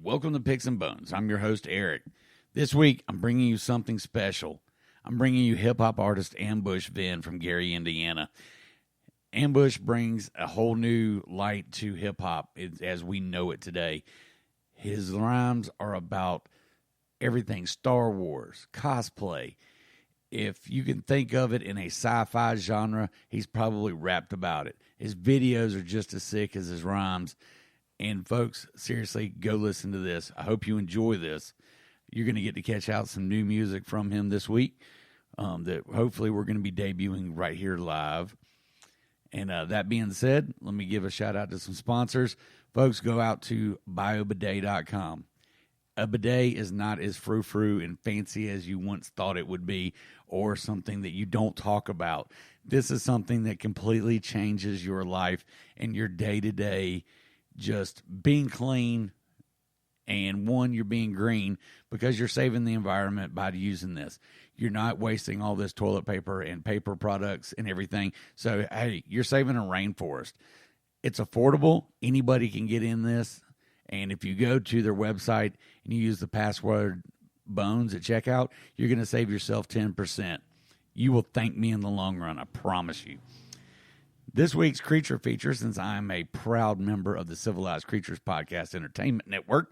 Welcome to Picks and Bones. I'm your host, Eric. This week, I'm bringing you something special. I'm bringing you hip-hop artist Ambush Vin from Gary, Indiana. Ambush brings a whole new light to hip-hop as we know it today. His rhymes are about everything Star Wars, cosplay. If you can think of it in a sci-fi genre, he's probably rapped about it. His videos are just as sick as his rhymes. And folks, seriously, go listen to this. I hope you enjoy this. You're going to get to catch out some new music from him this week that hopefully we're going to be debuting right here live. And that being said, let me give a shout out to some sponsors. Folks, go out to biobidet.com. A bidet is not as frou-frou and fancy as you once thought it would be, or something that you don't talk about. This is something that completely changes your life and your day-to-day just being clean. And one, you're being green because you're saving the environment by using this. You're not wasting all this toilet paper and paper products and everything. So, hey, you're saving a rainforest. It's affordable. Anybody can get in this. And if you go to their website and you use the password BONES at checkout, you're going to save yourself 10%. You will thank me in the long run, I promise you. This week's creature feature, since I'm a proud member of the Civilized Creatures Podcast Entertainment Network,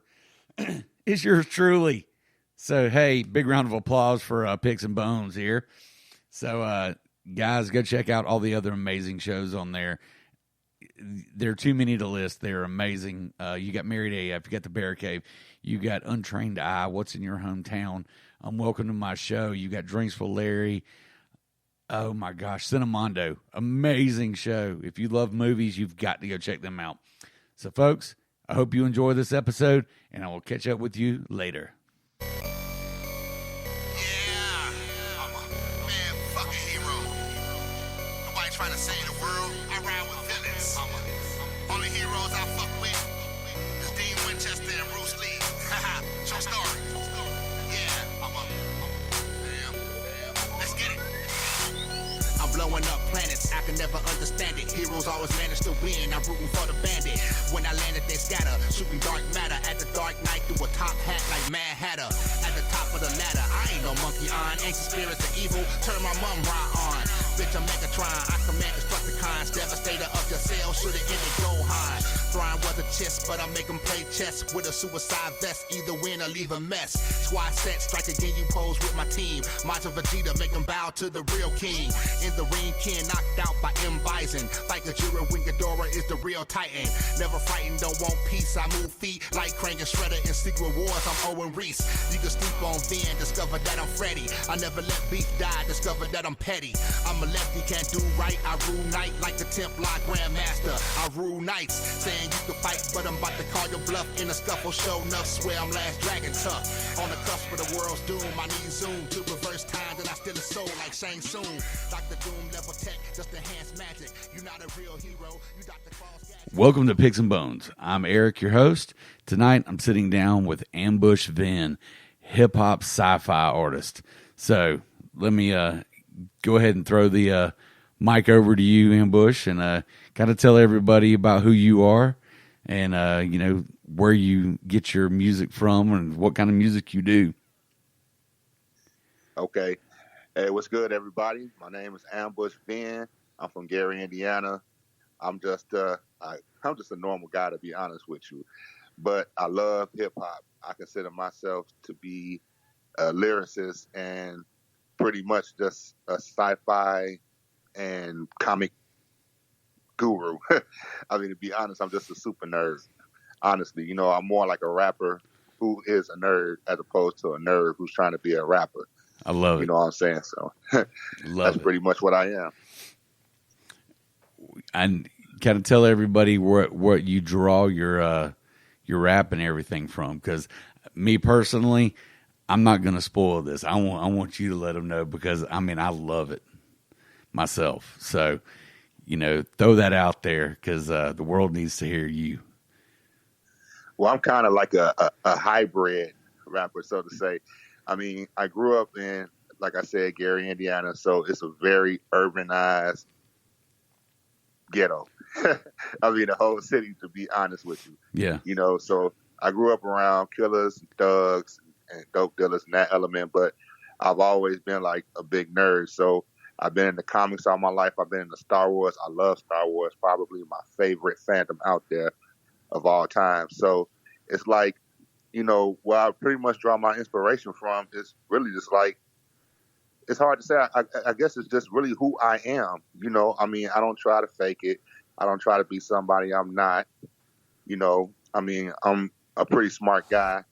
is yours truly. So, hey, big round of applause for Picks and Bones here. So, guys, go check out all the other amazing shows on there. There are too many to list. They're amazing. You got Married AF, you got The Bear Cave, you got Untrained Eye, What's in Your Hometown, Welcome to My Show, you got Drinks with Larry. Oh my gosh, Cinemondo, amazing show. If you love movies, you've got to go check them out. So folks, I hope you enjoy this episode, and I will catch up with you later. Yeah, I'm a man, fucking hero. Nobody trying to save the world. I ride with villains. Only heroes I fuck with is Dean Winchester and Bruce Lee. Haha, true story. Yeah, damn. Let's get it. I'm blowing up planets, I can never understand it. Heroes always manage to win, I'm rooting for the bandit. When I landed, they scatter, shooting dark matter at the dark night through a top hat like Mad Hatter. At the top of the ladder, I ain't no monkey on. Ancient spirits of evil, turn my mum right on. Bitch, I'm Megatron, I command Destructicons. Devastator of your cell, should it end it go high. Thrawn was a chess, but I make them play chess with a suicide vest. Either win or leave a mess. Squad set, strike again, you pose with my team. Maja Vegeta, make them bow to the real king. In the ring, Ken knocked out by M. Bison. Like Gajira when Ghidorah is the real titan. Never fighting, don't want peace. I move feet like Krang and Shredder in Secret Wars. I'm Owen Reese. You can sleep on Vin, discover that I'm Freddy. I never let beef die, discover that I'm petty. I'm a lefty, can't do right. I rule night like the Templar Grandmaster. I rule knights, saying you can fight, but I'm about to call your bluff in a scuffle. Show enough, swear I'm last dragon tough. On the cusp of the world's doom, I need zoom to reverse time, then I steal a soul like Shang Tsung. Dr. Doom level tech, just enhanced magic. You're not a real hero, you Dr. Claus gadget. Welcome to Picks and Bones. I'm Eric, your host. Tonight, I'm sitting down with Ambush Vin, hip-hop sci-fi artist. So, let me go ahead and throw the mic over to you, Ambush, and kind of tell everybody about who you are and, where you get your music from and what kind of music you do. Okay. Hey, what's good, everybody? My name is Ambush Vin. I'm from Gary, Indiana. I'm just a normal guy, to be honest with you, but I love hip hop. I consider myself to be a lyricist and pretty much just a sci-fi and comic guru. I mean, to be honest, I'm just a super nerd. Honestly, I'm more like a rapper who is a nerd as opposed to a nerd who's trying to be a rapper. I love it. You know what I'm saying? So that's pretty much what I am. And kind of tell everybody what you draw your rap and everything from, because me personally, I'm not going to spoil this. I want you to let them know, because I love it myself. So, throw that out there, because the world needs to hear you. Well, I'm kind of like a hybrid rapper, so to say. I mean, I grew up in, like I said, Gary, Indiana, so it's a very urbanized ghetto. I mean, the whole city, to be honest with you. Yeah. So I grew up around killers, and thugs, and dope dealers and that element, but I've always been like a big nerd. So I've been in the comics all my life. I've been in the Star Wars. I love Star Wars, probably my favorite fandom out there of all time. So it's like, where I pretty much draw my inspiration from is really just like, it's hard to say. I guess it's just really who I am. I don't try to fake it. I don't try to be somebody I'm not. I'm a pretty smart guy.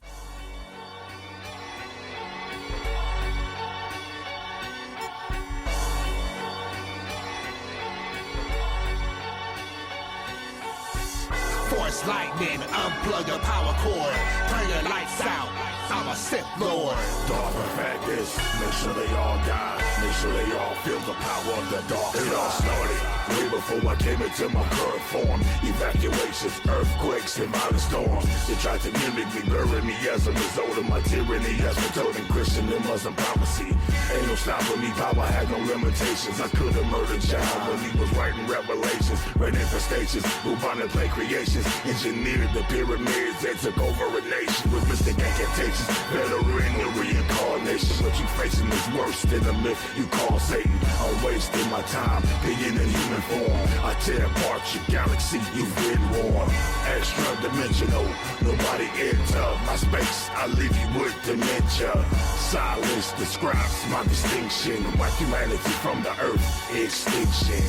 Force lightning, unplug your power cord, turn your lights out. I'm a Sith Lord. Dark perfectors, make sure they all die. Make sure they all feel the power of the dark side. It all started way before I came into my current form. Evacuations, earthquakes, and violent storms. They tried to mimic me, bury me as a result of my tyranny. As for toting Christian and Muslim prophecy. Ain't no stopping me, power had no limitations. I could have murdered child when he was writing Revelations. Red infestations, bubonic plague creations. Engineered the pyramids that took over a nation with mystic incantations. Veteran and reincarnation. What you facing is worse than the myth you call Satan. I'm wasting my time being in human form. I tear apart your galaxy, you've been warned. Extra dimensional, nobody enter my space. I leave you with dementia. Silence describes my distinction. Wipe humanity from the earth, extinction.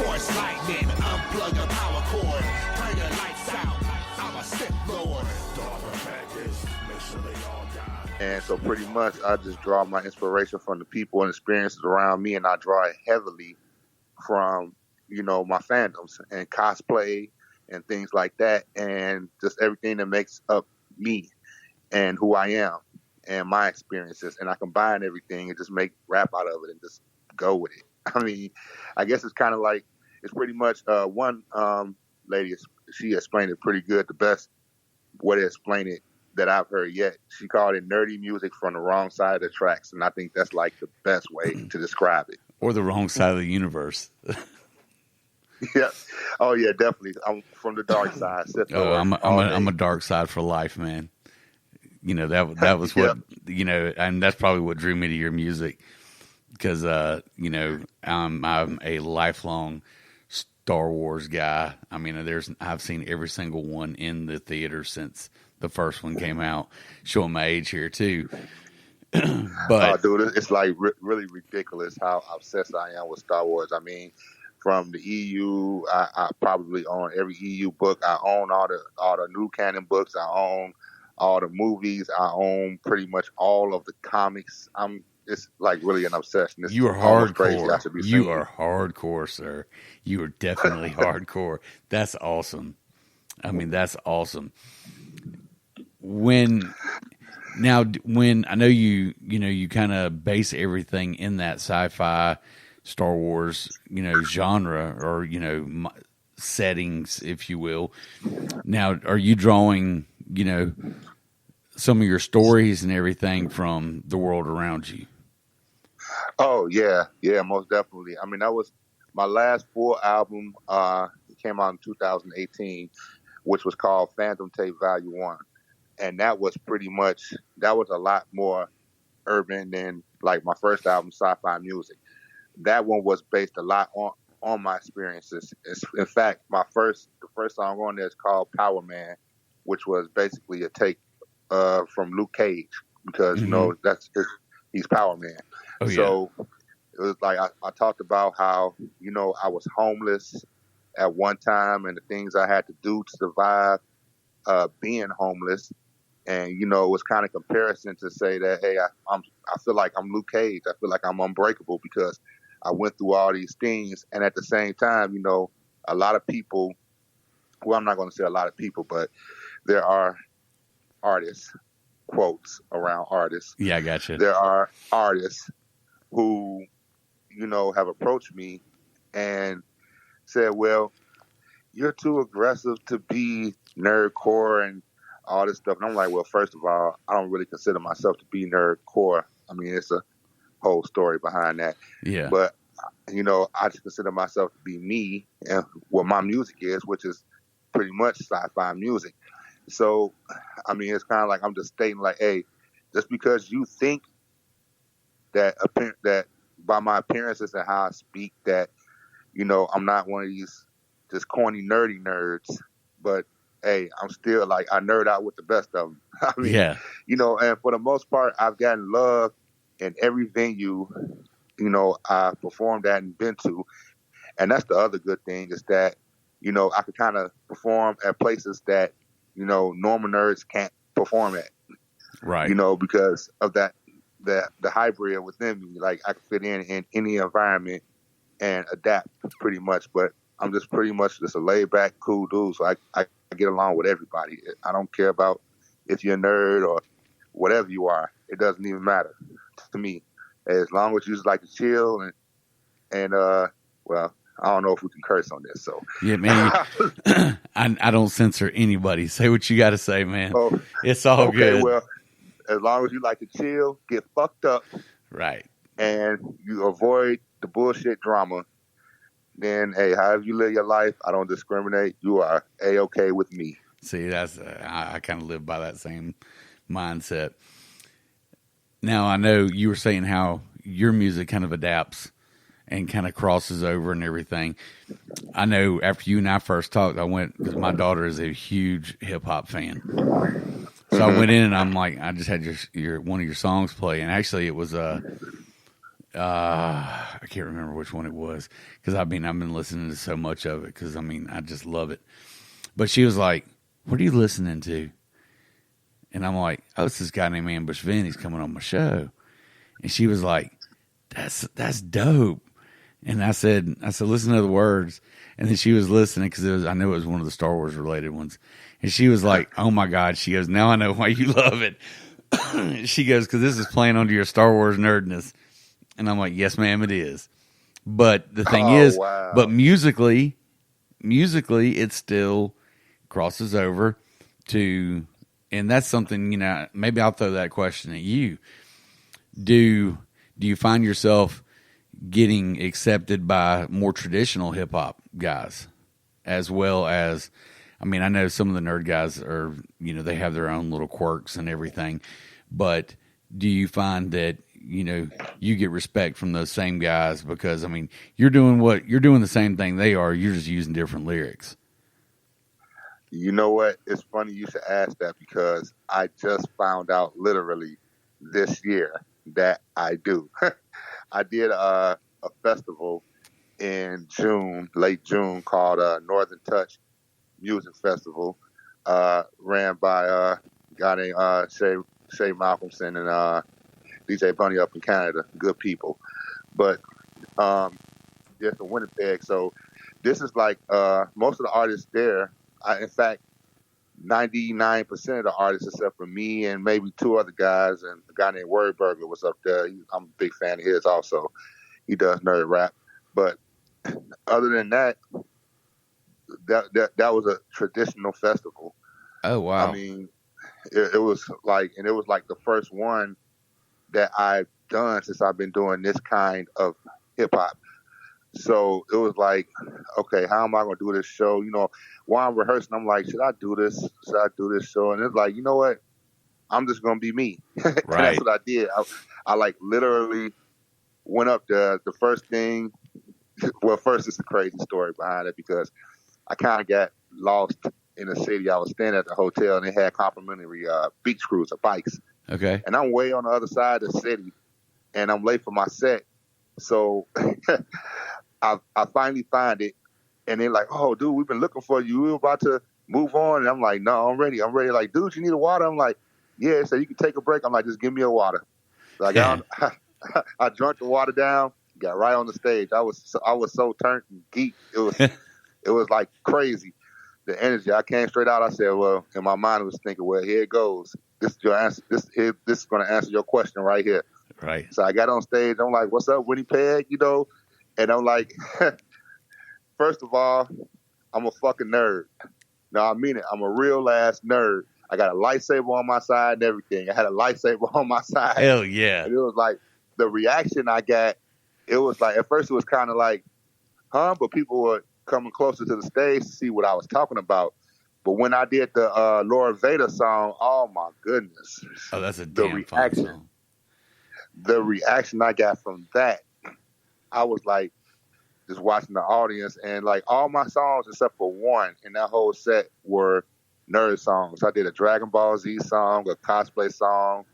Force lightning, unplug your power cord, turn your lights out. I'm a Sith Lord. Dark perfectors, make sure they all die. And so pretty much I just draw my inspiration from the people and experiences around me, and I draw it heavily from, my fandoms and cosplay and things like that, and just everything that makes up me and who I am and my experiences. And I combine everything and just make rap out of it and just go with it. I guess it's kind of like, it's pretty much one lady, she explained it pretty good, the best way to explain it that I've heard yet. She called it nerdy music from the wrong side of the tracks, and I think that's like the best way to describe it. Or the wrong side of the universe. Yeah. Oh yeah, definitely. I'm from the dark side. I'm a dark side for life, man. That was what and that's probably what drew me to your music, because I'm a lifelong Star Wars guy. I've seen every single one in the theater since the first one came out. Showing my age here too. But dude, it's like really ridiculous how obsessed I am with Star Wars. From the EU, I probably own every EU book. I own all the new canon books. I own all the movies. I own pretty much all of the comics. It's like really an obsession. You are hardcore. You are hardcore, sir. You are definitely hardcore. That's awesome. That's awesome. When I know you kind of base everything in that sci-fi Star Wars, genre or, settings, if you will. Now, are you drawing, some of your stories and everything from the world around you? Oh, yeah. Yeah, most definitely. That was my last full album. It came out in 2018, which was called Phantom Tape Value 1. And that was a lot more urban than like my first album, Sci-Fi Music. That one was based a lot on my experiences. In fact, the first song on there is called Power Man, which was basically a take from Luke Cage, because he's Power Man. Oh, yeah. So it was like I talked about how I was homeless at one time and the things I had to do to survive being homeless. And it was kind of comparison to say that, hey, I feel like I'm Luke Cage. I feel like I'm unbreakable because I went through all these things. And at the same time, a lot of people, well, I'm not going to say a lot of people, but there are artists, quotes around artists. Yeah, I got you. There are artists who, have approached me and said, well, you're too aggressive to be nerdcore and all this stuff. And I'm like, well, first of all, I don't really consider myself to be nerdcore. It's a whole story behind that. Yeah. But, I just consider myself to be me and what my music is, which is pretty much sci-fi music. So, I mean, it's kind of like I'm just stating, like, hey, just because you think that that by my appearances and how I speak, that I'm not one of these just corny nerdy nerds, but hey, I'm still like I nerd out with the best of them. I mean, Yeah. And for the most part, I've gotten love in every venue, I performed at and been to, and that's the other good thing is that, I could kind of perform at places that, normal nerds can't perform at. Right. Because of that, the hybrid within me, like I can fit in any environment and adapt pretty much. But I'm just pretty much just a laid back, cool dude. So I get along with everybody. I don't care about if you're a nerd or whatever you are. It doesn't even matter to me. As long as you just like to chill and well, I don't know if we can curse on this. So yeah, man, I don't censor anybody. Say what you got to say, man. Oh, it's all okay, good. Well, as long as you like to chill, get fucked up, right, and you avoid the bullshit drama, then hey, however you live your life, I don't discriminate. You are A-okay with me. See, that's I kind of live by that same mindset. Now, I know you were saying how your music kind of adapts and kind of crosses over and everything. I know after you and I first talked, I went, because my daughter is a huge hip hop fan. So I went in and I'm like, I just had your one of your songs play, and actually it was I can't remember which one it was, because I've been listening to so much of it, because I just love it. But she was like, "What are you listening to?" And I'm like, "Oh, it's this guy named Ambush Vin. He's coming on my show." And she was like, "That's dope." And I said, "Listen to the words." And then she was listening, because I knew it was one of the Star Wars related ones. And she was like, "Oh my God." She goes, "Now I know why you love it." She goes, "Because this is playing onto your Star Wars nerdness." And I'm like, "Yes, ma'am, it is." But the thing is, wow. but musically, it still crosses over to, and that's something, maybe I'll throw that question at you. Do you find yourself getting accepted by more traditional hip hop guys, as well as, I know some of the nerd guys are, they have their own little quirks and everything, but do you find that, you get respect from those same guys? Because, you're doing the same thing they are, you're just using different lyrics. You know what? It's funny you should ask that, because I just found out literally this year that I do. I did a festival in June, late June, called Northern Touch Music Festival, ran by a guy named Shay Malcolmson and DJ Bunny up in Canada. Good people. But just in Winnipeg. So this is like most of the artists there. In fact, 99% of the artists, except for me and maybe two other guys, and a guy named Word Burglar was up there. I'm a big fan of his also. He does nerd rap. But other than that, that was a traditional festival. Oh, wow. It was like the first one that I've done since I've been doing this kind of hip hop. So it was like, okay, how am I going to do this show? While I'm rehearsing, I'm like, should I do this? Should I do this show? And it's like, you know what? I'm just going to be me. Right. That's what I did. I like literally went up there. The first thing, well, first it's a crazy story behind it, because I kind of got lost in the city. I was staying at the hotel, and they had complimentary beach cruiser bikes. Okay. And I'm way on the other side of the city, and I'm late for my set. So I finally find it, and they're like, "Oh, dude, we've been looking for you. We were about to move on." And I'm like, "No, I'm ready. I'm ready." Like, "Dude, you need a water?" I'm like, "Yeah." So you can take a break. I'm like, "Just give me a water." So I drank the water down, got right on the stage. I was so turned and geeked. It was like crazy. The energy. I came straight out. I said, well, in my mind I was thinking, well, here it goes. This is your answer. This is going to answer your question right here. Right. So I got on stage. I'm like, "What's up, Winnipeg?" And I'm like, first of all, I'm a fucking nerd. No, I mean it. I'm a real ass nerd. I got a lightsaber on my side and everything. I had a lightsaber on my side. Hell yeah. And it was like, the reaction I got, it was like, at first it was kind of like, huh? But people were coming closer to the stage to see what I was talking about. But when I did the Lord Vader song, oh my goodness. Oh, that's a damn fun song. The reaction I got from that, I was like just watching the audience, and like all my songs except for one in that whole set were nerd songs. I did a Dragon Ball Z song, a cosplay song,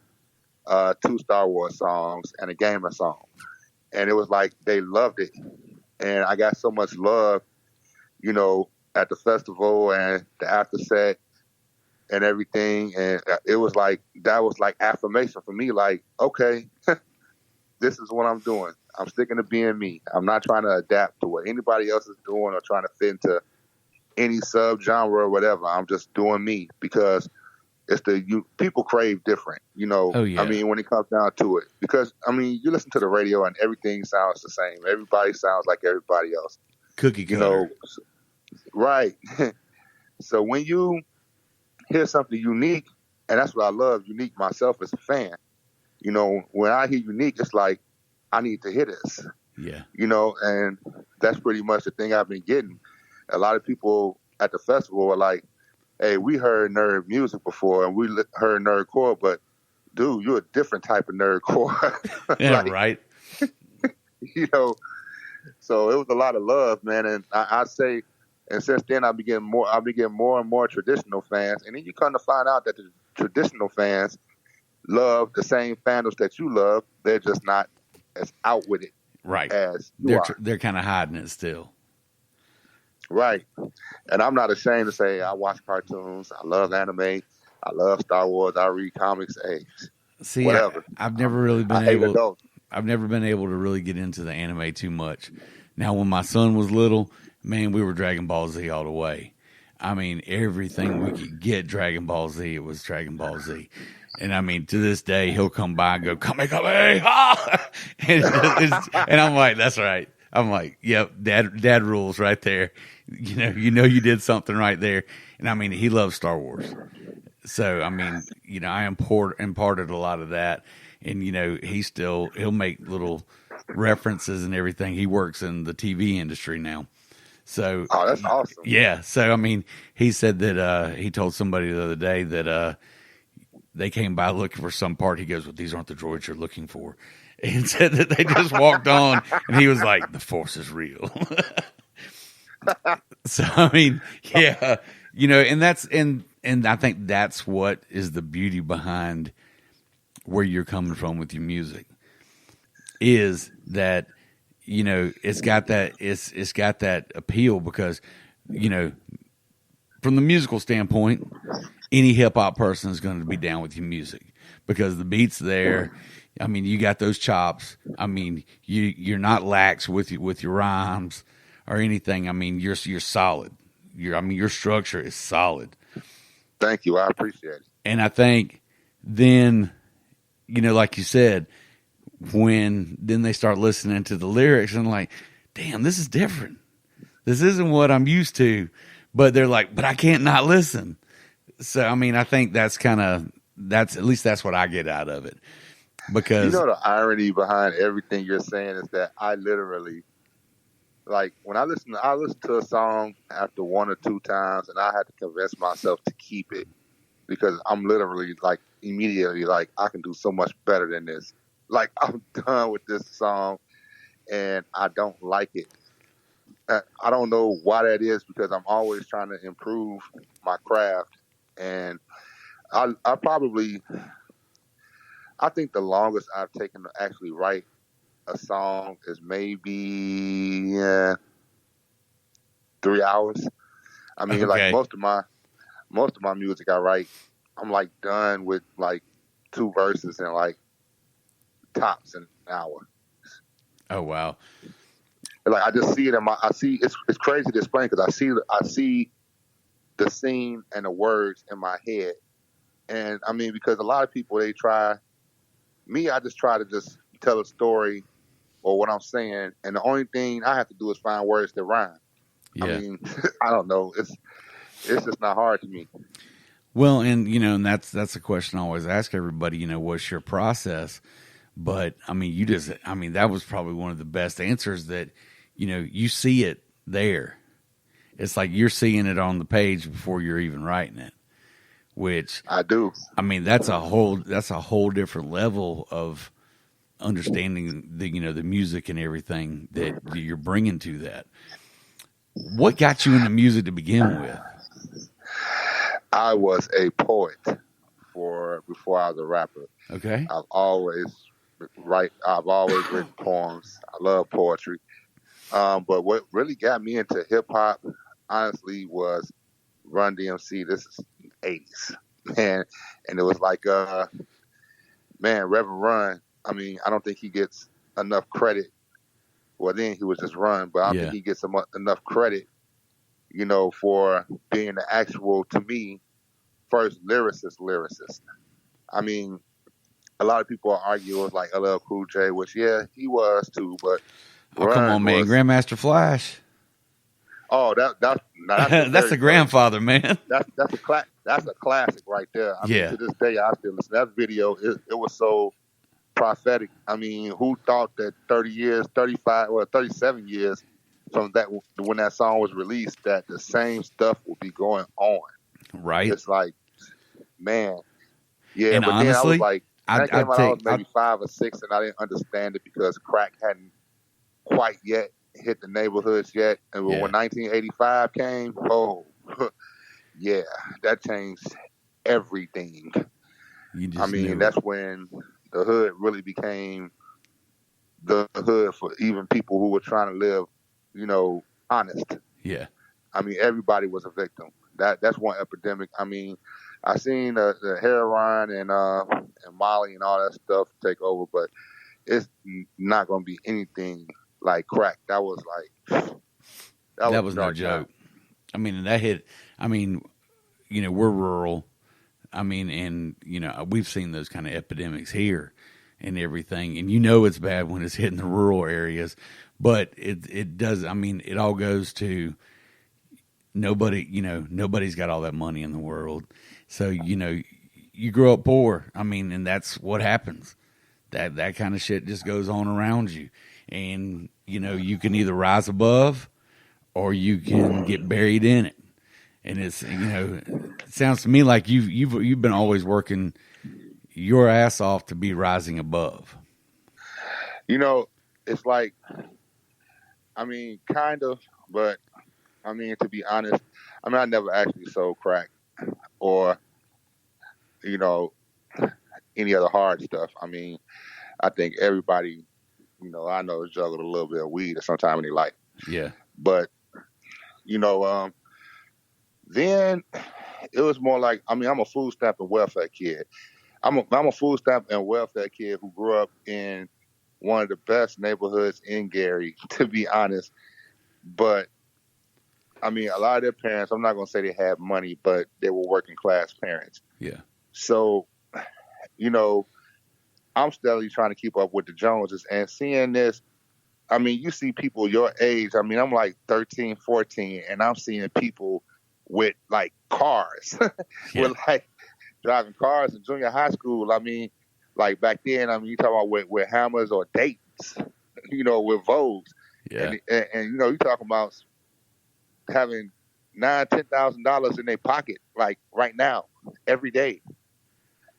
2 Star Wars songs, and a gamer song. And it was like they loved it. And I got so much love, you know, at the festival and the after set and everything. And it was like, that was like affirmation for me. Like, okay, this is what I'm doing. I'm sticking to being me. I'm not trying to adapt to what anybody else is doing or trying to fit into any subgenre or whatever. I'm just doing me because it's people crave different, you know. Oh, yeah. I mean, when it comes down to it, because I mean, you listen to the radio and everything sounds the same. Everybody sounds like everybody else. Cookie cutter. You know, right. So when you hear something unique, and that's what I love, unique myself as a fan, you know, when I hear unique, it's like, I need to hear this. Yeah. You know, and that's pretty much the thing I've been getting. A lot of people at the festival are like, hey, we heard nerd music before and we heard nerdcore, but dude, you're a different type of nerdcore. Yeah, like, right. You know, so it was a lot of love, man. And I say, and since then I'll be getting more and more traditional fans. And then you come to find out that the traditional fans love the same fandoms that you love. They're just not as out with it. Right. As you are. They're kind of hiding it still. Right. And I'm not ashamed to say I watch cartoons. I love anime. I love Star Wars. I read comics. Hey, see, whatever. I've never really been able. I've never been able to really get into the anime too much. Now, when my son was little, man, we were Dragon Ball Z all the way. I mean, everything we could get Dragon Ball Z, it was Dragon Ball Z. And I mean, to this day, he'll come by and go, come here, ah! And I'm like, that's right. I'm like, yep, dad rules right there. You know, you did something right there. And I mean, he loves Star Wars. So, I mean, you know, I imparted a lot of that. And, you know, he'll make little references and everything. He works in the TV industry now. So, oh, that's awesome. Yeah. So, I mean, he said that he told somebody the other day that they came by looking for some part. He goes, well, these aren't the droids you're looking for. And said that they just walked on, and he was like, the Force is real. So, I mean, yeah, you know, and I think that's what is the beauty behind where you're coming from with your music, is that, you know, it's got that appeal because, you know, from the musical standpoint, any hip hop person is going to be down with your music because the beat's there. I mean, you got those chops. I mean, you're not lax with your rhymes or anything. I mean, you're solid. Your structure is solid. Thank you. I appreciate it. And I think then, you know, like you said, when then they start listening to the lyrics and like, damn, this is different. This isn't what I'm used to. But they're like, but I can't not listen. So, I mean, I think that's at least that's what I get out of it. Because you know, the irony behind everything you're saying is that I literally, like, when I listen to a song after 1 or 2 times, and I had to convince myself to keep it because I'm literally like immediately like, I can do so much better than this. Like, I'm done with this song, and I don't like it. I don't know why that is because I'm always trying to improve my craft, and I think the longest I've taken to actually write a song is maybe 3 hours. I mean, like most of my music I write, I'm like done with like 2 verses and like tops an hour. Oh wow! Like I just see it it's crazy to explain because I see the scene and the words in my head, and I mean because a lot of people I just try to just tell a story or what I'm saying, and the only thing I have to do is find words that rhyme. Yeah. I mean, I don't know. It's just not hard to me. Well, and you know, and that's a question I always ask everybody. You know, what's your process? But I mean, that was probably one of the best answers that, you know, you see it there, It's like you're seeing it on the page before you're even writing it, which I do. I mean, that's a whole different level of understanding the music and everything that you're bringing to that. What got you into music to begin with? I was a poet before I was a rapper. Okay. I've always written poems. I love poetry. But what really got me into hip hop, honestly, was Run DMC. This is 80s, man. And it was like, Reverend Run. I mean, I don't think he gets enough credit. Well, then he was just Run, but I don't think he gets enough credit, for being the actual, to me, first lyricist. I mean, a lot of people argue it was like LL Cool J, which, yeah, he was too, but come on, man. Grandmaster Flash. Oh, that's the grandfather, man. That's a classic right there. I mean, to this day, I still listen. That video, it was so prophetic. I mean, who thought that 37 years from that, when that song was released, that the same stuff will be going on? Right. It's like, man, yeah. And but honestly, then I was like, I was maybe 5 or 6, and I didn't understand it because crack hadn't quite yet hit the neighborhoods yet. And when 1985 came, yeah, that changed everything. That's when the hood really became the hood for even people who were trying to live, honest. Yeah. I mean, everybody was a victim. That's one epidemic. I mean, I seen the heroin and Molly and all that stuff take over, but it's not going to be anything like crack. That was no joke. I mean, that hit. I mean, we're rural. I mean, and we've seen those kind of epidemics here and everything, and it's bad when it's hitting the rural areas, but it does. I mean, it all goes to nobody's got all that money in the world. So, you grow up poor. I mean, and that's what happens. That kind of shit just goes on around you. And, you can either rise above or you can get buried in it. And it's, it sounds to me like you've been always working your ass off to be rising above. It's like, I mean, kind of, but I mean, to be honest, I never actually sold crack or, any other hard stuff. I mean, I think everybody, I know has juggled a little bit of weed at some time in their life. Yeah. But, then it was more like, I'm a food stamp and welfare kid. I'm a food stamp and welfare kid who grew up in one of the best neighborhoods in Gary, to be honest. But, I mean, a lot of their parents, I'm not going to say they had money, but they were working class parents. Yeah. So, I'm steadily trying to keep up with the Joneses and seeing this. I mean, you see people your age. I mean, I'm like 13, 14, and I'm seeing people with like cars, with like driving cars in junior high school. I mean, like back then, you talk about with Hammers or Dayton's, with Vogues. Yeah. And you talking about having $9,000-$10,000 in their pocket, like right now, every day.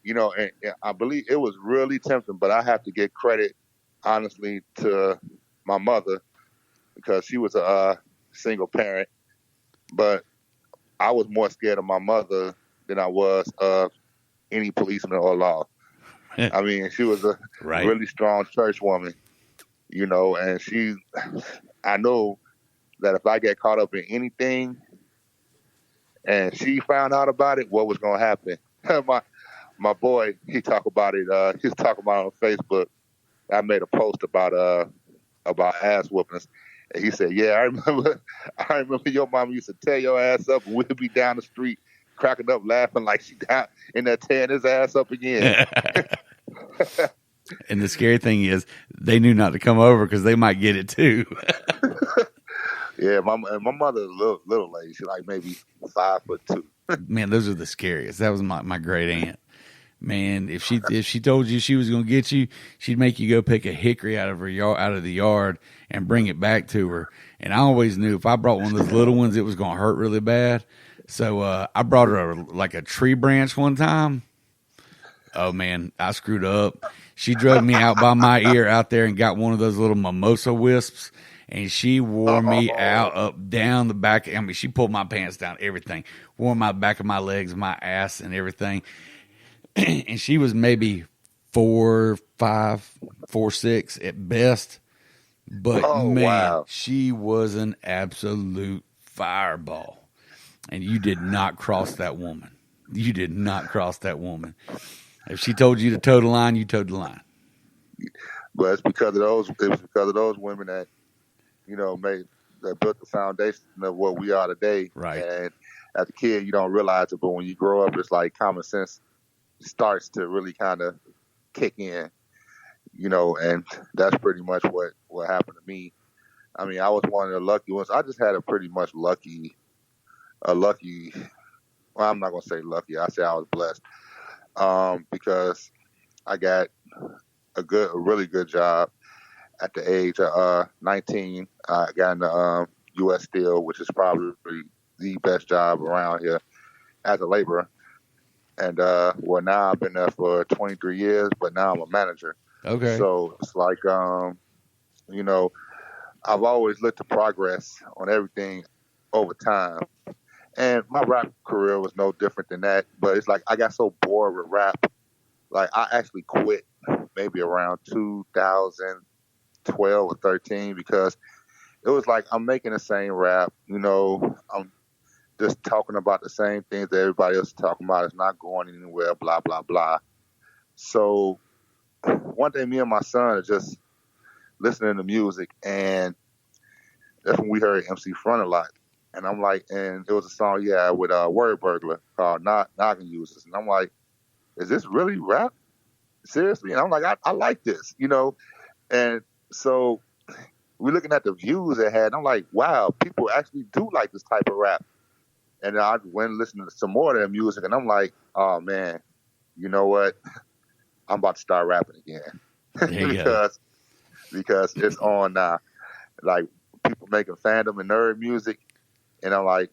And I believe it was really tempting, but I have to give credit, honestly, to my mother because she was a single parent. But I was more scared of my mother than I was of any policeman or law. I mean, she was a really strong church woman, and I know that if I get caught up in anything and she found out about it, what was going to happen? My boy, he talked about it. He was talking about it on Facebook. I made a post about ass whoopings. And he said, "Yeah, I remember your mom used to tear your ass up, and we'd be down the street cracking up, laughing like she down in there tearing his ass up again." And the scary thing is, they knew not to come over because they might get it too. Yeah, my mother is a little lady. She's like maybe 5'2". Man, those are the scariest. That was my great aunt. man, if she told you she was going to get you, she'd make you go pick a hickory out of the yard and bring it back to her. And I always knew if I brought one of those little ones, it was going to hurt really bad. So I brought her a tree branch one time. Oh man, I screwed up. She drug me out by my ear out there and got one of those little mimosa wisps, and she wore me out up down the back. I mean, she pulled my pants down, everything, wore my back of my legs, my ass, and everything. And she was maybe 4'5", 4'6" at best. But man, she was an absolute fireball. And you did not cross that woman. You did not cross that woman. If she told you to toe the line, you towed the line. But it's because of those. It was because of those women that, you know, that built the foundation of what we are today. Right. And as a kid, you don't realize it, but when you grow up, it's like common sense starts to really kind of kick in. You know, and that's pretty much what happened to me. I mean, I was one of the lucky ones. I just had a pretty much lucky. Well, I'm not gonna say lucky. I say I was blessed. Because I got a really good job at the age of 19. I got in the U.S. Steel, which is probably the best job around here as a laborer. And well, now I've been there for 23 years, but now I'm a manager. Okay. So it's like, you know, I've always looked to progress on everything over time. And my rap career was no different than that. But it's like I got so bored with rap. Like I actually quit maybe around 2012 or 13 because it was like I'm making the same rap. You know, I'm just talking about the same things that everybody else is talking about. It's not going anywhere, blah, blah, blah. So one day me and my son are just listening to music. And that's when we heard MC Front a lot. And I'm like, and it was a song he had with Word Burglar called Noggin Users. And I'm like, is this really rap? Seriously? And I'm like, I like this, you know? And so we're looking at the views it had. And I'm like, wow, people actually do like this type of rap. And then I went and listened to some more of their music. And I'm like, oh, man, you know what? I'm about to start rapping again. because it's on now. Like, people making fandom and nerd music. And I'm like,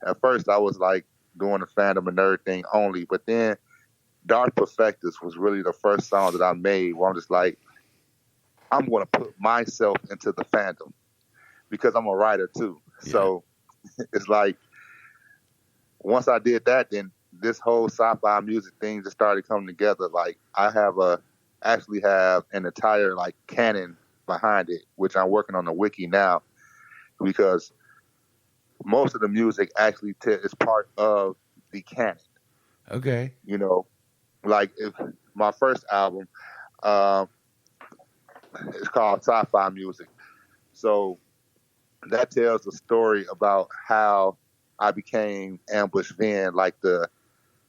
at first I was like doing the fandom and nerd thing only, but then Dark Perfectus was really the first song that I made where I'm just like, I'm going to put myself into the fandom because I'm a writer too. Yeah. So it's like, once I did that, then this whole sci-fi music thing just started coming together. Like I actually have an entire like canon behind it, which I'm working on the wiki now because most of the music actually is part of the canon. Okay. You know, like if my first album, it's called Sci-Fi Music. So that tells the story about how I became Ambush Vin,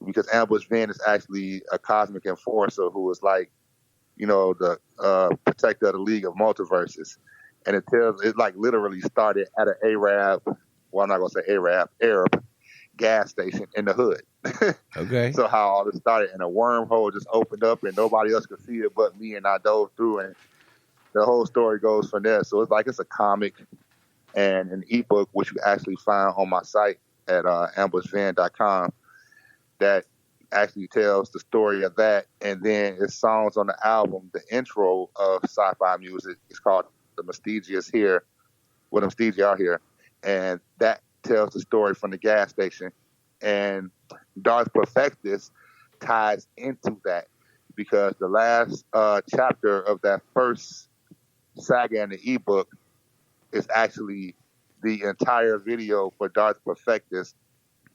because Ambush Vin is actually a cosmic enforcer who is like, you know, the protector of the League of Multiverses. And it like literally started at an Arab, well, I'm not going to say Arab gas station in the hood. Okay. So how all this started, and a wormhole just opened up and nobody else could see it but me, and I dove through, and the whole story goes from there. So it's like it's a comic and an ebook, which you actually find on my site at ambushvan.com, that actually tells the story of that. And then it's songs on the album. The intro of Sci-Fi Music is called The Mystigious Here, Well, the Mystigi Are Here. And that tells the story from the gas station. And Darth Perfectus ties into that because the last chapter of that first saga in the ebook is actually the entire video for Darth Perfectus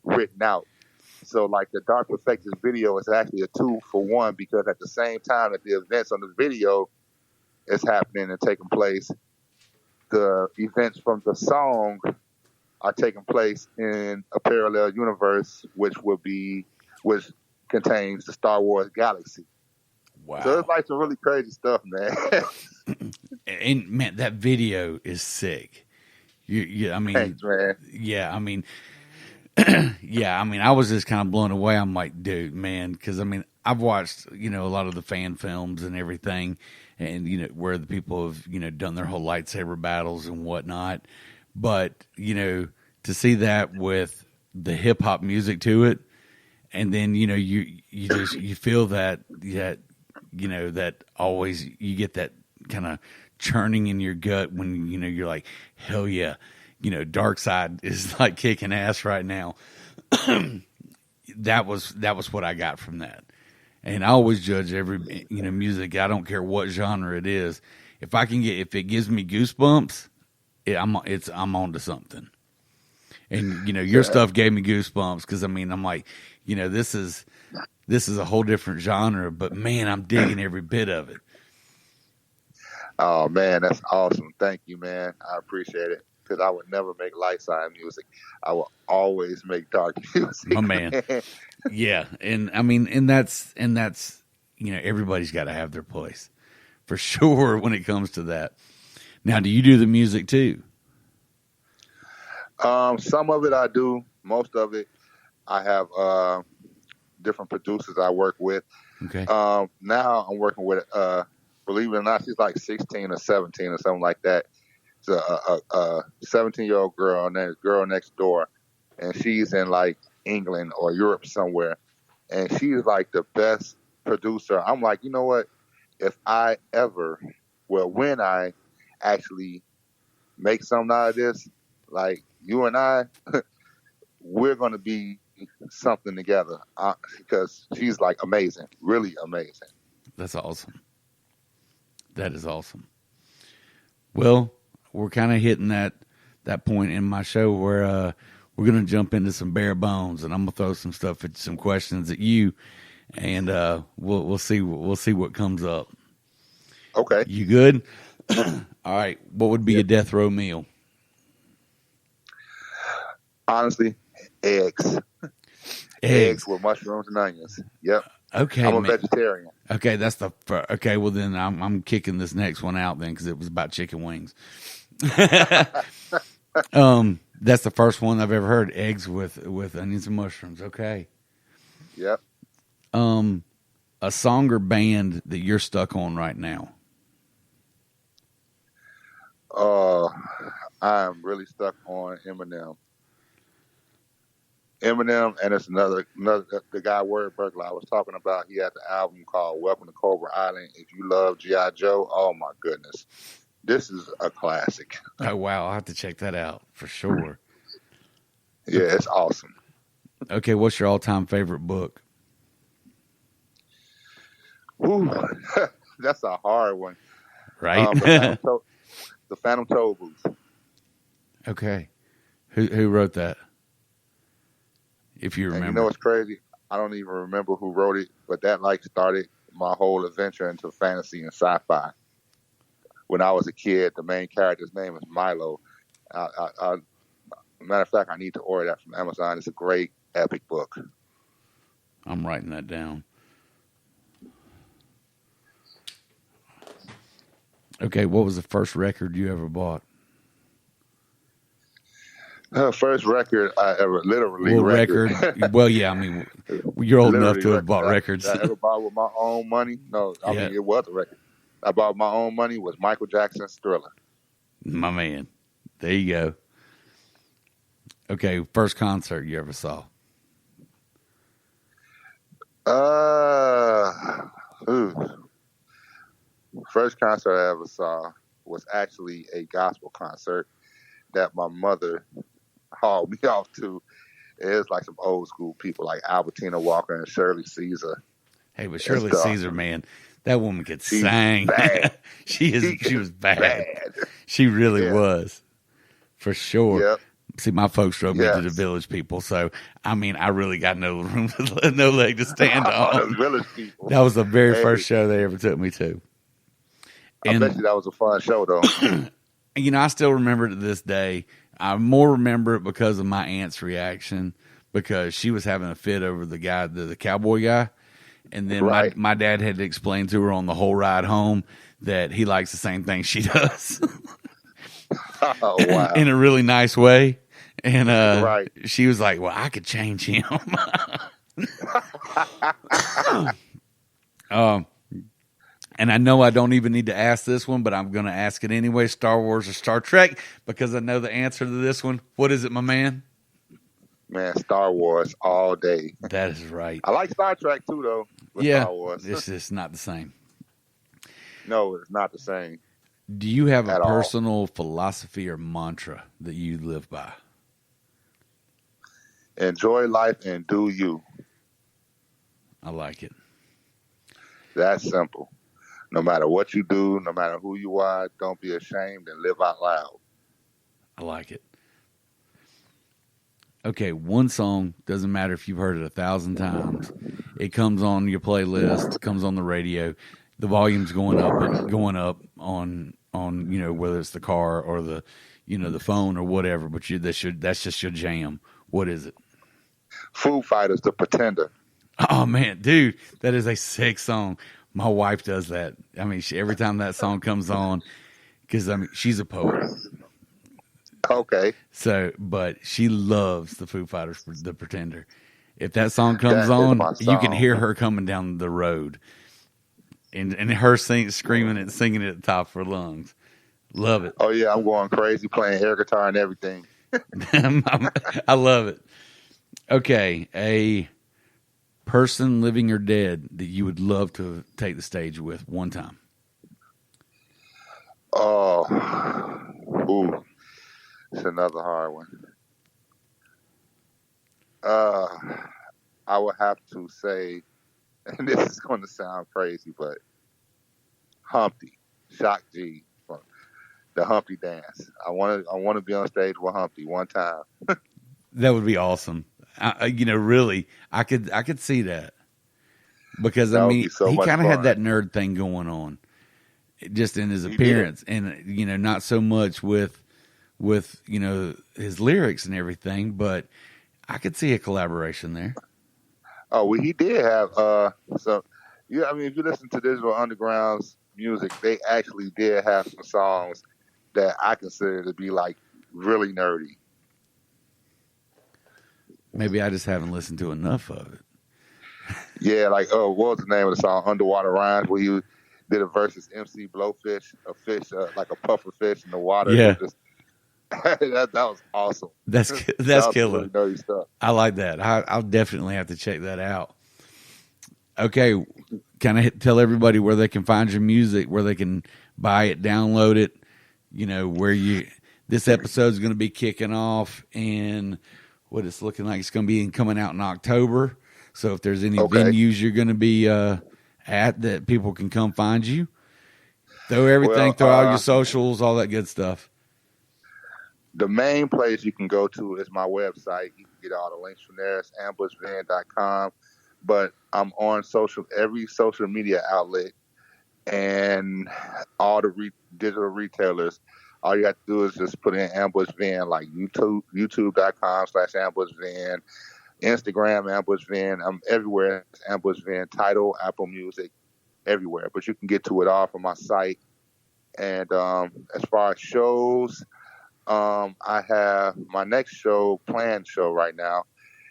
written out. So like the Darth Perfectus video is actually a 2-for-1 because at the same time that the events on the video is happening and taking place, the events from the song are taking place in a parallel universe, which contains the Star Wars galaxy. Wow. So it's like some really crazy stuff, man. And man, that video is sick. I mean, thanks, man. Yeah, I mean, I was just kind of blown away. I'm like, dude, man, because I mean, I've watched, a lot of the fan films and everything, and, where the people have, done their whole lightsaber battles and whatnot. But, to see that with the hip hop music to it, and then, you feel that, that always, you get that kind of churning in your gut when, you're like, hell yeah, Dark Side is like kicking ass right now. That was what I got from that. And I always judge every, music. I don't care what genre it is. If it gives me goosebumps, I'm on to something. And, your stuff gave me goosebumps because, I'm like, this is a whole different genre, but man, I'm digging every bit of it. Oh man, that's awesome. Thank you, man. I appreciate it. Because I would never make light side music. I will always make dark music. My man. Yeah. And that's everybody's got to have their place for sure when it comes to that. Now, do you do the music too? Some of it I do. Most of it I have different producers I work with. Okay. Now I'm working with, believe it or not, she's like 16 or 17 or something like that. It's a 17-year-old girl, and then girl next door, and she's in like England or Europe somewhere, and she's like the best producer. I'm like, you know what? When I actually make something out of this, like you and I, we're gonna be something together because she's like amazing, really amazing. That's awesome. That is awesome. Well, we're kind of hitting that point in my show where we're going to jump into some bare bones, and I'm going to throw some questions at you, and we'll see what comes up. Okay. You good? All right. What would be a death row meal? Honestly, eggs. Eggs with mushrooms and onions. Yep. Okay, I'm a vegetarian. Okay, that's okay. Well, then I'm kicking this next one out then because it was about chicken wings. That's the first one I've ever heard. Eggs with onions and mushrooms. Okay. Yep. A song or band that you're stuck on right now? I'm really stuck on Eminem. And it's another the guy Word Burglar I was talking about. He had the album called Welcome to Cobra Island. If you love G.I. Joe, oh my goodness, this is a classic. Oh wow, I'll have to check that out for sure. Yeah, it's awesome. Okay, what's your all-time favorite book? Ooh, that's a hard one. Right? The Phantom Toll Booth. Okay, who wrote that? If you remember. And you know what's crazy? I don't even remember who wrote it, but that started my whole adventure into fantasy and sci-fi. When I was a kid, the main character's name is Milo. Matter of fact, I need to order that from Amazon. It's a great, epic book. I'm writing that down. Okay, what was the first record you ever bought? First record I ever literally record. Well, yeah, I mean, you're old enough to have bought records. I ever bought with my own money? No, I mean, it was a record. I bought my own money was Michael Jackson's Thriller. My man. There you go. Okay, first concert you ever saw? First concert I ever saw was actually a gospel concert that my mother hauled me off to. It's like some old school people like Albertina Walker and Shirley Caesar. Hey, but Shirley Caesar, man, that woman could sing. She was bad. She really was, for sure. Yep. See, my folks drove me to the Village People, so I mean, I really got no leg to stand on. Village People. That was the very first show they ever took me to. And I bet you that was a fun show, though. I still remember it to this day. I more remember it because of my aunt's reaction, because she was having a fit over the guy, the cowboy guy. And then my dad had to explain to her on the whole ride home that he likes the same thing she does. Oh, wow. In a really nice way. And she was like, well, I could change him. And I know I don't even need to ask this one, but I'm going to ask it anyway. Star Wars or Star Trek? Because I know the answer to this one. What is it, my man? Man, Star Wars all day. That is right. I like Star Trek too, though. With Yeah, Star Wars. it's just not the same. No, it's not the same. Do you have a At all. personal philosophy or mantra that you live by? Enjoy life and do you. I like it. That's simple. No matter what you do, no matter who you are, don't be ashamed and live out loud. I like it. Okay, one song, doesn't matter if you've heard it 1,000 times. It comes on your playlist, comes on the radio. The volume's going up on whether it's the car or the the phone or whatever, but that's just your jam. What is it? Foo Fighters, The Pretender. Oh man, dude, that is a sick song. My wife does that. I mean, every time that song comes on, because she's a poet. Okay. So, but she loves the Foo Fighters, The Pretender. If that song comes That is on, my you can song. hear her coming down the road, and her screaming and singing at the top of her lungs. Love it. Oh yeah, I'm going crazy playing air guitar and everything. I love it. Okay, a person, living or dead, that you would love to take the stage with one time. Oh, ooh, it's another hard one. I would have to say, and this is going to sound crazy, but Humpty, Shock G, from the Humpty dance. I want to be on stage with Humpty one time. That would be awesome. Really, I could see that, because That would be so he much kind of had fun. that nerd thing going on, just in his He appearance, and not so much with his lyrics and everything, but I could see a collaboration there. Oh, well, he did have some. Yeah, I mean, if you listen to Digital Underground's music, they actually did have some songs that I consider to be like really nerdy. Maybe I just haven't listened to enough of it. Yeah, like what was the name of the song? Underwater Rhymes, where you did a versus MC Blowfish, a fish like a puffer fish in the water. Yeah. That was awesome. That's That was killer. really nerdy stuff. I like that. I'll definitely have to check that out. Okay, can I tell everybody where they can find your music, where they can buy it, download it? This episode is going to be kicking off in what it's looking like. It's going to be coming out in October. So if there's any venues you're going to be at that people can come find you, throw everything, throw all your socials, all that good stuff. The main place you can go to is my website. You can get all the links from there. It's ambushvan.com. But I'm on every social media outlet and all the digital retailers. All you have to do is just put in Ambush Van, like youtube.com/Ambush Van, Instagram Ambush Van. I'm everywhere. It's Ambush Van, Tidal, Apple Music, everywhere. But you can get to it all from my site. And as far as shows, I have my next planned show right now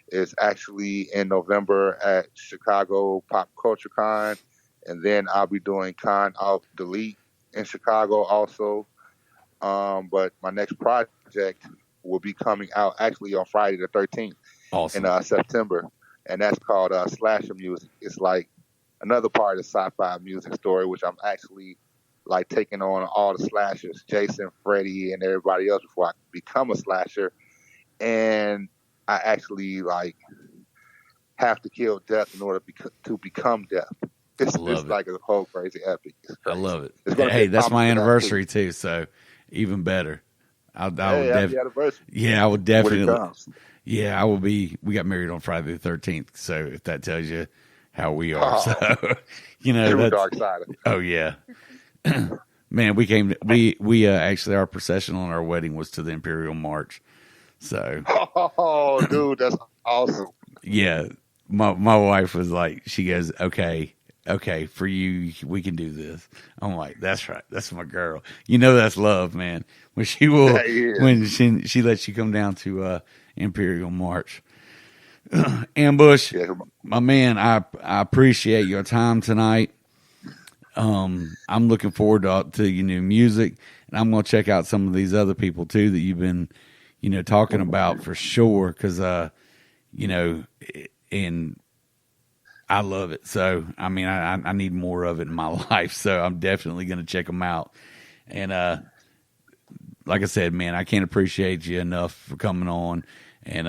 is actually in November at Chicago Pop Culture Con. And then I'll be doing Con Alt Delete in Chicago also. But my next project will be coming out actually on Friday the 13th Awesome. in September. And that's called Slasher Music. It's like another part of the sci-fi music story, which I'm actually like taking on all the slashers, Jason, Freddy, and everybody else before I become a slasher. And I actually like have to kill death in order to become death. It's like a whole crazy epic. I love it. It's gonna Hey, be that's my popular anniversary too, so even better. Happy anniversary. Yeah, I would When it definitely. comes. Yeah, I will be. We got married on Friday the 13th, so if that tells you how we are, so You're that's, dark side. oh yeah, man, we actually our procession on our wedding was to the Imperial March, so Oh, dude, that's awesome. yeah, my wife was like, she goes, okay, for you, we can do this. I'm like, that's right, that's my girl. That's love, man. When she will, That is. when she lets you come down to Imperial March. Ambush, Yeah, my man, I appreciate your time tonight. I'm looking forward to your new music, and I'm going to check out some of these other people too that you've been, talking about for sure. Cause, and I love it. So, I mean, I need more of it in my life. So I'm definitely going to check them out. And, like I said, man, I can't appreciate you enough for coming on, and,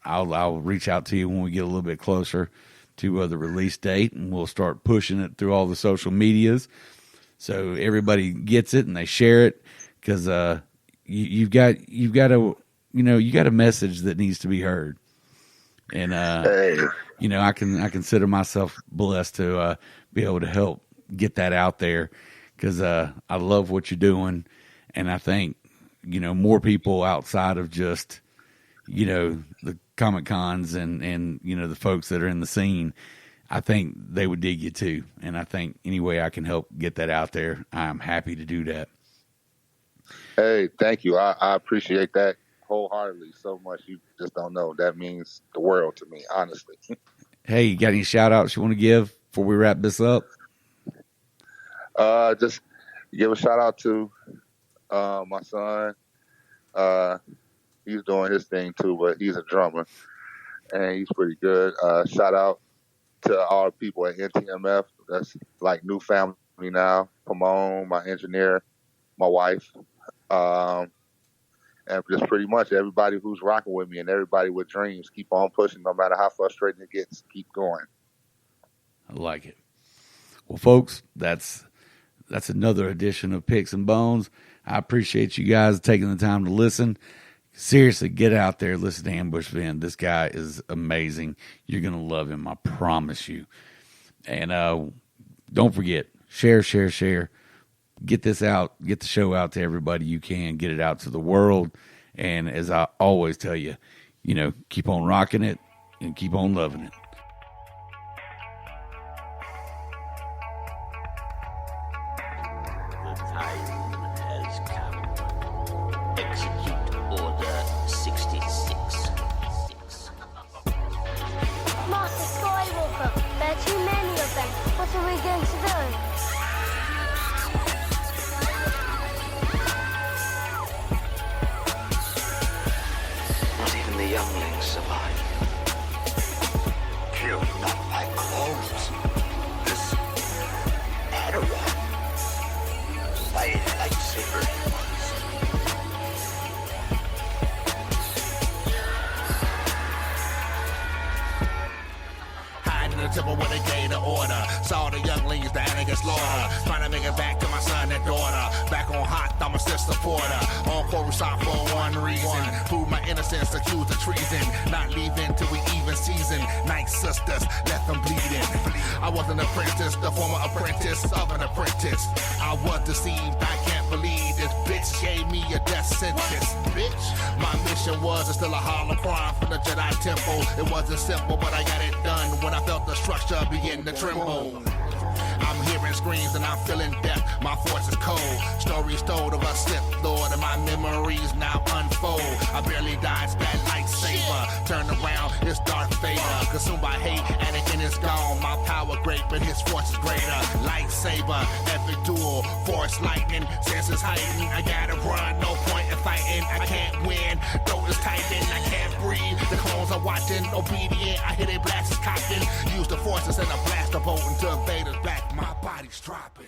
I'll reach out to you when we get a little bit closer to the release date, and we'll start pushing it through all the social medias so everybody gets it and they share it, because you've got a message that needs to be heard. And I consider myself blessed to be able to help get that out there, because I love what you're doing, and I think more people outside of just the Comic Cons and the folks that are in the scene, I think they would dig you too. And I think any way I can help get that out there, I'm happy to do that. Hey, thank you. I appreciate that wholeheartedly so much. You just don't know. That means the world to me, honestly. Hey, you got any shout outs you want to give before we wrap this up? Just give a shout out to my son. He's doing his thing too, but he's a drummer and he's pretty good. Shout out to all the people at NTMF. That's like new family now. Pomone, my engineer, my wife, and just pretty much everybody who's rocking with me and everybody with dreams. Keep on pushing, no matter how frustrating it gets. Keep going. I like it. Well, folks, that's another edition of Picks and Bones. I appreciate you guys taking the time to listen. Seriously, get out there, listen to Ambush Vin. This guy is amazing. You're going to love him, I promise you. And don't forget, share. Get this out. Get the show out to everybody you can. Get it out to the world. And as I always tell you, keep on rocking it and keep on loving it. The time has come. Execute Order 66. Master Skywalker, there are too many of them. What are we going to do? Not even the younglings survive. Kill not my clothes. This Padawan. My lightsaber. Hiding in the temple where they gave the order. Saw the younglings that had to get slaughtered. Trying to make it back to my son and daughter. Back on hot, I'm a Sith supporter. On Coruscant for one reason. Prove my innocence, accused of treason. Not leaving till we even season. Night sisters, left them bleeding. I was an apprentice, the former apprentice of an apprentice. I was deceived, I can't believe this bitch gave me a death sentence. Bitch, my mission was still a hollow crime from the Jedi Temple. It wasn't simple, but I got it done when I felt the structure begin to tremble. I'm hearing screams and I'm feeling death. My voice is cold. Stories told of a Sith Lord and my memories now unfold. I barely died, spat lightsaber. Turn around, it's Darth Vader. Consumed by hate, Anakin is gone. My power great, but his force is greater. Lightsaber, epic duel, force lightning, senses heightened. I gotta run, no point in fighting. I can't win, throat is tightened. I can't breathe. The clones are watching, obedient. I hear they blasts cocking. Use the forces and a blaster bolt until Vader's back. My body's dropping.